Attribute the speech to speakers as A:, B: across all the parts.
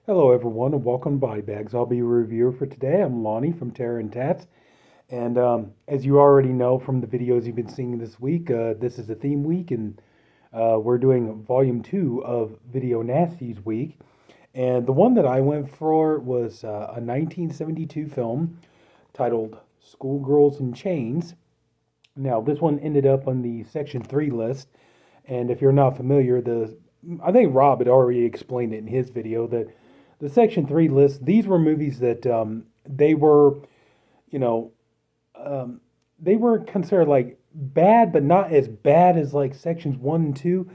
A: Hello, everyone, and welcome to Body Bags. I'll be your reviewer for today. I'm Lonnie from Tats, and as you already know from the videos you've been seeing this week, this is a theme week, and we're doing Volume 2 of Video Nasties Week. And the one that I went for was a 1972 film titled Schoolgirls in Chains. Now, this one ended up on the Section 3 list, and if you're not familiar, I think Rob had already explained it in his video that the Section 3 list, these were movies that they were, you know, they were considered like bad, but not as bad as like Sections 1 and 2,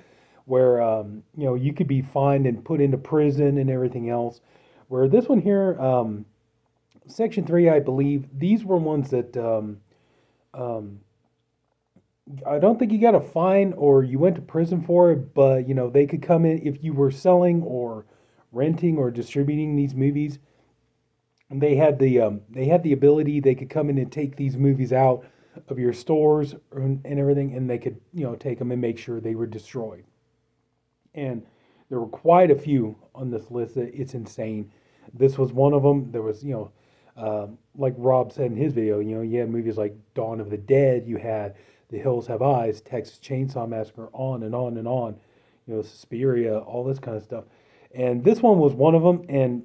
A: where, you could be fined and put into prison and everything else. Where this one here, Section 3, I believe, these were ones that um, I don't think you got a fine or you went to prison for it, but they could come in if you were selling or renting or distributing these movies. And they had the ability. They could come in and take these movies out of your stores and everything, and they could take them and make sure they were destroyed. And there were quite a few on this list. It's insane. This was one of them. There was like Rob said in his video, you had movies like Dawn of the Dead. You had The Hills Have Eyes, Texas Chainsaw Massacre, on and on and on. Suspiria, all this kind of stuff. And this one was one of them. And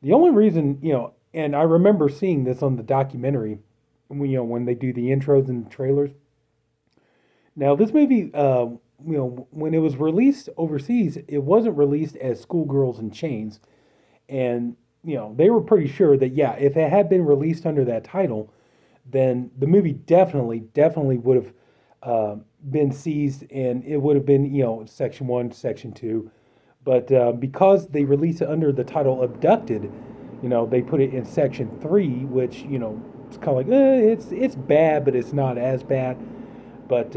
A: the only reason, and I remember seeing this on the documentary, when they do the intros and trailers. Now, this movie, when it was released overseas, it wasn't released as Schoolgirls in Chains. And, they were pretty sure that, yeah, if it had been released under that title, then the movie definitely would have been seized, and it would have been, Section 1, Section 2. But because they released it under the title Abducted, they put it in Section 3, which, it's kind of like, it's bad, but it's not as bad. But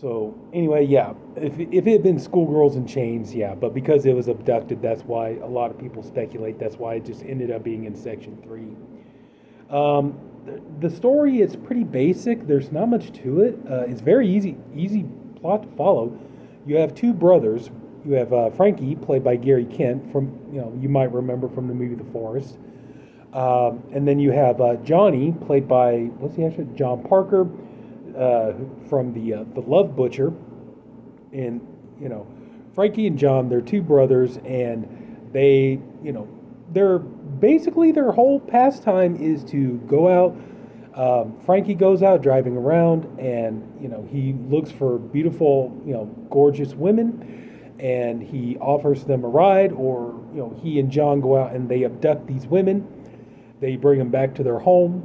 A: so anyway, yeah, if it had been Schoolgirls in Chains, yeah, but because it was Abducted, that's why a lot of people speculate. That's why it just ended up being in Section 3. The story is pretty basic. There's not much to it. It's very easy plot to follow. You have two brothers. You have Frankie, played by Gary Kent, from you might remember from the movie The Forest, and then you have Johnny, played by what's the actual John Parker, from the Love Butcher, and Frankie and John, they're two brothers, and they're basically their whole pastime is to go out. Frankie goes out driving around, and he looks for beautiful, gorgeous women, and he offers them a ride. Or he and John go out and they abduct these women. They bring them back to their home.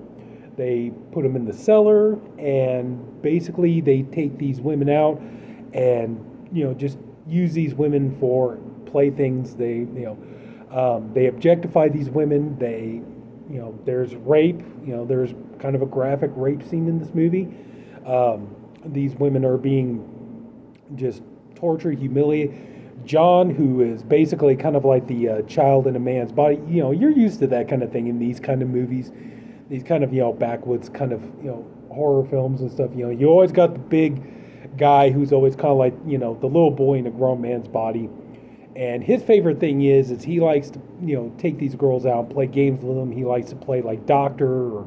A: They put them in the cellar, and basically they take these women out and just use these women for playthings. They objectify these women. There's rape. There's kind of a graphic rape scene in this movie. These women are being just tortured, humiliated. John, who is basically kind of like the child in a man's body. You're used to that kind of thing in these kind of movies, these kind of backwoods kind of horror films and stuff. You always got the big guy who's always kind of like the little boy in a grown man's body. And his favorite thing is he likes to, take these girls out and play games with them. He likes to play like doctor or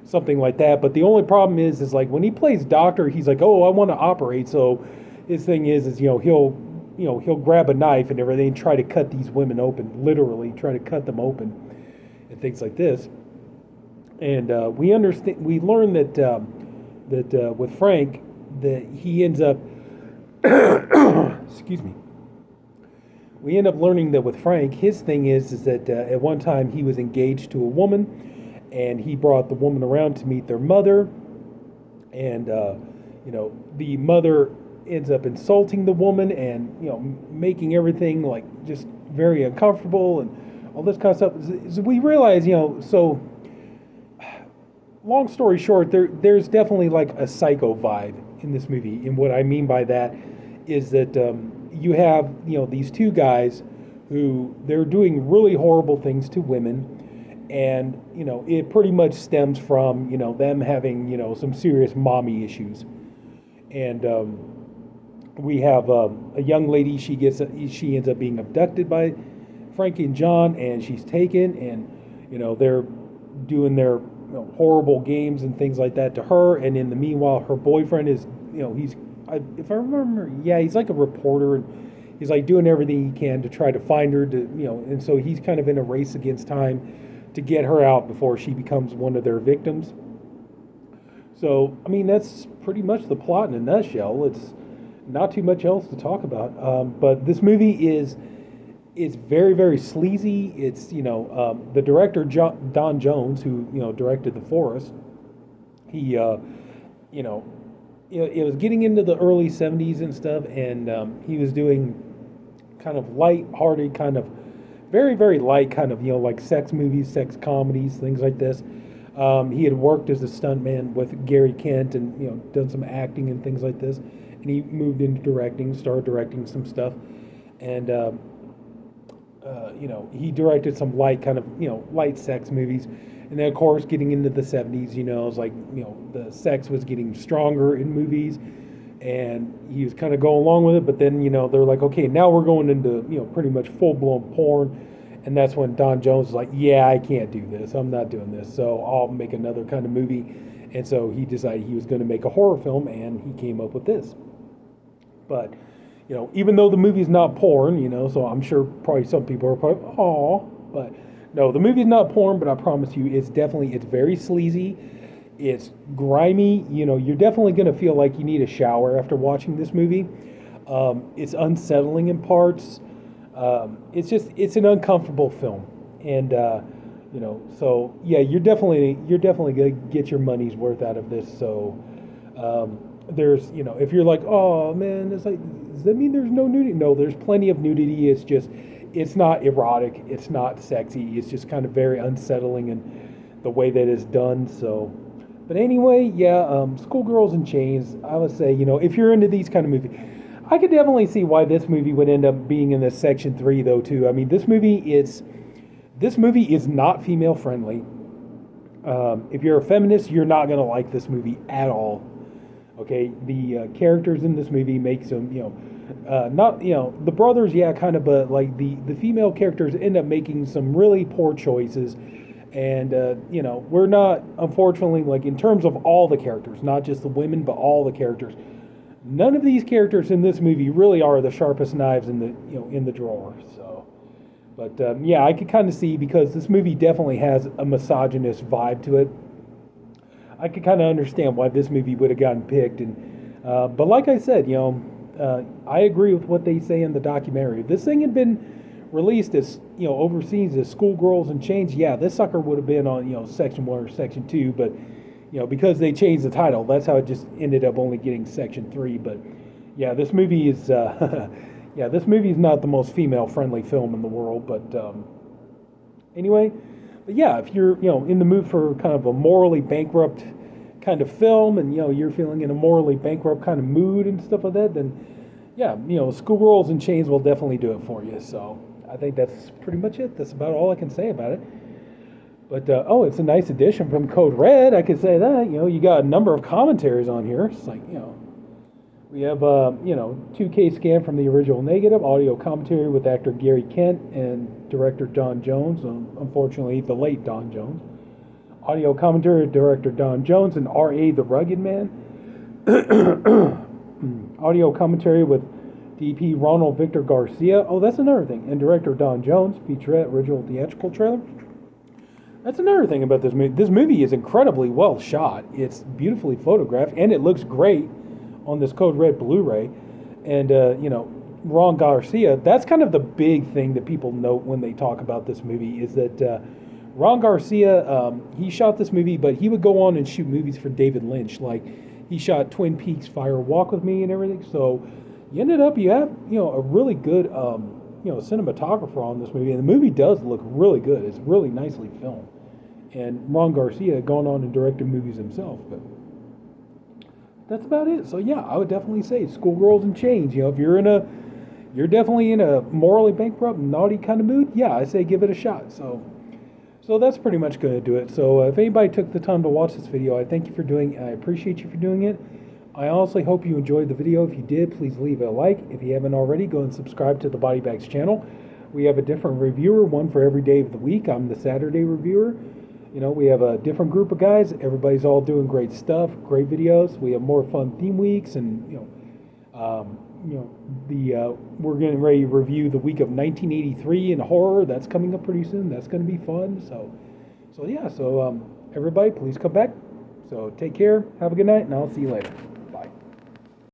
A: something like that. But the only problem is like when he plays doctor, he's like, oh, I want to operate. So his thing is he'll grab a knife and everything and try to cut these women open, literally try to cut them open and things like this. And we learn that with Frank, that he ends up, excuse me. We end up learning that with Frank, his thing is that at one time he was engaged to a woman, and he brought the woman around to meet their mother, and the mother ends up insulting the woman and making everything like just very uncomfortable and all this kind of stuff. So we realize, so long story short, there's definitely like a psycho vibe in this movie. And what I mean by that is that you have these two guys who they're doing really horrible things to women, and it pretty much stems from them having some serious mommy issues. And we have a young lady. She ends up being abducted by Frankie and John, and she's taken, and they're doing their horrible games and things like that to her, and in the meanwhile, her boyfriend is if I remember, yeah, he's like a reporter, and he's like doing everything he can to try to find her and so he's kind of in a race against time to get her out before she becomes one of their victims. So, I mean, that's pretty much the plot in a nutshell. It's not too much else to talk about. But this movie is very, very sleazy. It's, the director, Don Jones, who, directed The Forest, he, it was getting into the early 70s and stuff, and he was doing kind of light-hearted, kind of very, very light, kind of, like sex movies, sex comedies, things like this. He had worked as a stuntman with Gary Kent and, done some acting and things like this. And he moved into directing, started directing some stuff. And, he directed some light kind of, light sex movies. And then, of course, getting into the 70s, it was like, the sex was getting stronger in movies. And he was kind of going along with it. But then, they're like, okay, now we're going into, pretty much full-blown porn. And that's when Don Jones was like, yeah, I can't do this. I'm not doing this. So I'll make another kind of movie. And so he decided he was going to make a horror film, and he came up with this. But, even though the movie's not porn, so I'm sure probably some people are probably, aw. But no, the movie's not porn, but I promise you, it's very sleazy. It's grimy. You're definitely going to feel like you need a shower after watching this movie. It's unsettling in parts. It's an uncomfortable film, and so yeah, you're definitely gonna get your money's worth out of this. So there's if you're like, oh man, it's like, does that mean there's no nudity? No, there's plenty of nudity. It's not erotic, it's not sexy. It's just kind of very unsettling in the way that it's done. So, but anyway, yeah, Schoolgirls in Chains. I would say if you're into these kind of movies. I could definitely see why this movie would end up being in this Section 3, though, too. I mean, this movie is not female friendly. If you're a feminist, you're not going to like this movie at all. Okay, the characters in this movie makes them, not, the brothers, yeah, kind of, but like the female characters end up making some really poor choices. And, we're not, unfortunately, like in terms of all the characters, not just the women, but all the characters. None of these characters in this movie really are the sharpest knives in the drawer. So, but yeah, I could kind of see, because this movie definitely has a misogynist vibe to it. I could kind of understand why this movie would have gotten picked. And but like I said, I agree with what they say in the documentary. If this thing had been released as overseas as Schoolgirls in Chains, yeah, this sucker would have been on Section 1 or Section 2, but. Because they changed the title, that's how it just ended up only getting Section 3. But yeah, this movie is this movie is not the most female-friendly film in the world. But anyway, but yeah, if you're in the mood for kind of a morally bankrupt kind of film, and you're feeling in a morally bankrupt kind of mood and stuff like that, then yeah, Schoolgirls in Chains will definitely do it for you. So I think that's pretty much it. That's about all I can say about it. But, it's a nice addition from Code Red. I could say that. You got a number of commentaries on here. It's like, we have, 2K scan from the original negative, audio commentary with actor Gary Kent and director Don Jones, unfortunately, the late Don Jones. Audio commentary with director Don Jones and R.A. the Rugged Man. Audio commentary with DP Ronald Victor Garcia. Oh, that's another thing. And director Don Jones, featurette original theatrical trailer. That's another thing about this movie. This movie is incredibly well shot. It's beautifully photographed, and it looks great on this Code Red Blu-ray. And, Ron Garcia, that's kind of the big thing that people note when they talk about this movie, is that Ron Garcia, he shot this movie, but he would go on and shoot movies for David Lynch. Like, he shot Twin Peaks Fire Walk with Me and everything. So you have, a really good, cinematographer on this movie. And the movie does look really good. It's really nicely filmed. And Ron Garcia had gone on and directed movies himself, but that's about it. So yeah, I would definitely say Schoolgirls in Chains. If you're definitely in a morally bankrupt, naughty kind of mood, yeah, I say give it a shot. So that's pretty much going to do it. So if anybody took the time to watch this video, I thank you for doing it. I appreciate you for doing it. I honestly hope you enjoyed the video. If you did, please leave a like. If you haven't already, go and subscribe to the Body Bags channel. we have a different reviewer, one for every day of the week. I'm the Saturday reviewer. You know, we have a different group of guys. Everybody's all doing great stuff, great videos. We have more fun theme weeks, and we're getting ready to review the week of 1983 in horror. That's coming up pretty soon. That's going to be fun. So everybody, please come back. So take care. Have a good night, and I'll see you later.